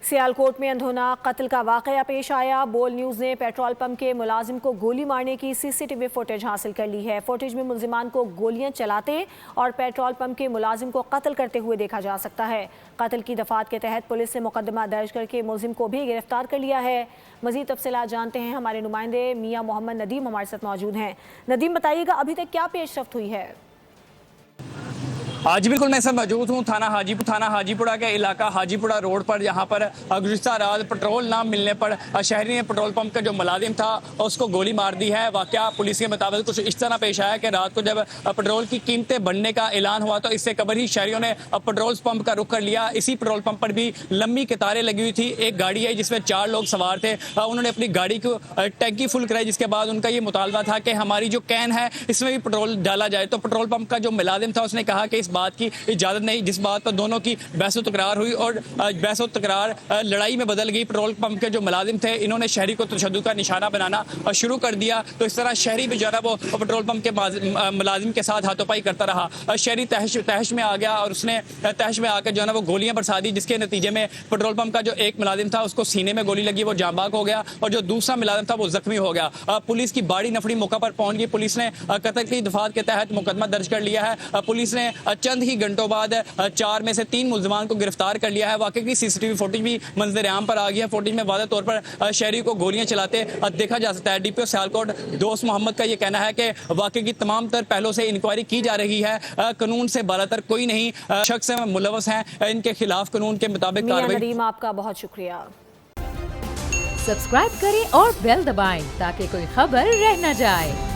सियालकोट में अंधोना कत्ल का वाकया पेश आया। बोल न्यूज़ ने पेट्रोल पंप के मुलाजिम को गोली मारने की सीसीटीवी फुटेज हासिल कर ली है। फुटेज में मुलजिमान को गोलियां चलाते और पेट्रोल पंप के मुलाजिम को कत्ल करते हुए देखा जा सकता है। कत्ल की दफात के तहत पुलिस ने मुकदमा दर्ज करके मुलजिम को भी गिरफ्तार कर लिया है। मजीद तफसीलात जानते हैं, हमारे नुमाइंदे मियाँ मोहम्मद नदीम हमारे साथ मौजूद हैं। नदीम, बताइएगा अभी तक क्या पेशरफ्त हुई है? आज बिल्कुल मैं सब मौजूद हूँ थाना हाजीपुरा के इलाका हाजीपुरा रोड पर, जहाँ पर गुज़िश्ता रात पेट्रोल ना मिलने पर शहरी ने पेट्रोल पंप का जो मुलाजिम था उसको गोली मार दी है। वाकया पुलिस के मुताबिक कुछ इस तरह पेश आया कि रात को जब पेट्रोल की कीमतें बढ़ने का ऐलान हुआ तो इससे कबर ही शहरियों ने पेट्रोल पंप का रुख कर लिया। इसी पेट्रोल पंप पर भी लंबी कतारें लगी हुई थी। एक गाड़ी आई जिसमें 4 लोग सवार थे। उन्होंने अपनी गाड़ी को टैंकी फुल कराई, जिसके बाद उनका ये मुतालबा था कि हमारी जो कैन है इसमें भी पेट्रोल डाला जाए। तो पेट्रोल पंप का जो मुलाजिम था उसने कहा कि इस बात की इजाजत नहीं, जिस बात पर दोनों की बहस तकरार हुई और बहस तकरार लड़ाई में बदल गई। पेट्रोल पंप के जो मुलाजिम थे इन्होंने शहरी को तशद्दुद का निशाना बनाना शुरू कर दिया। तो इस तरह शहरी भी जो है वो पेट्रोल पंप के मुलाजिम के साथ हाथोपाई करता रहा। शहरी तहश में आ गया और उसने तहश में आकर जो है ना वो गोलियां बरसा दी, जिसके नतीजे में पेट्रोल पंप का जो एक मुलाजिम था उसको सीने में गोली लगी, वो जांबाग हो गया और जो दूसरा मुलाजिम था वो जख्मी हो गया। पुलिस की बाड़ी नफरी मौका पर पहुंच गई। पुलिस ने कत्ल की दफात के तहत मुकदमा दर्ज कर लिया है। पुलिस ने चंद ही घंटों बाद 4 में से 3 मुलजमान को गिरफ्तार कर लिया है। वाकई की सीसीटीवी फुटेज भी मंजर आम पर आ गई है। फुटेज में वाज़ेह तौर पर शहरी को गोलियां चलाते देखा जा सकता है। डीपीओ सियालकोट दोस्त मोहम्मद का ये कहना है कि वाकई की तमाम तर पहलों से इंक्वायरी की जा रही है। कानून से बालातर कोई नहीं शख्स मुलवस हैं, इनके खिलाफ कानून के मुताबिक कार्रवाई। नदीम, आपका बहुत शुक्रिया। सब्सक्राइब करें और बेल दबाएं ताकि कोई खबर रह न जाए।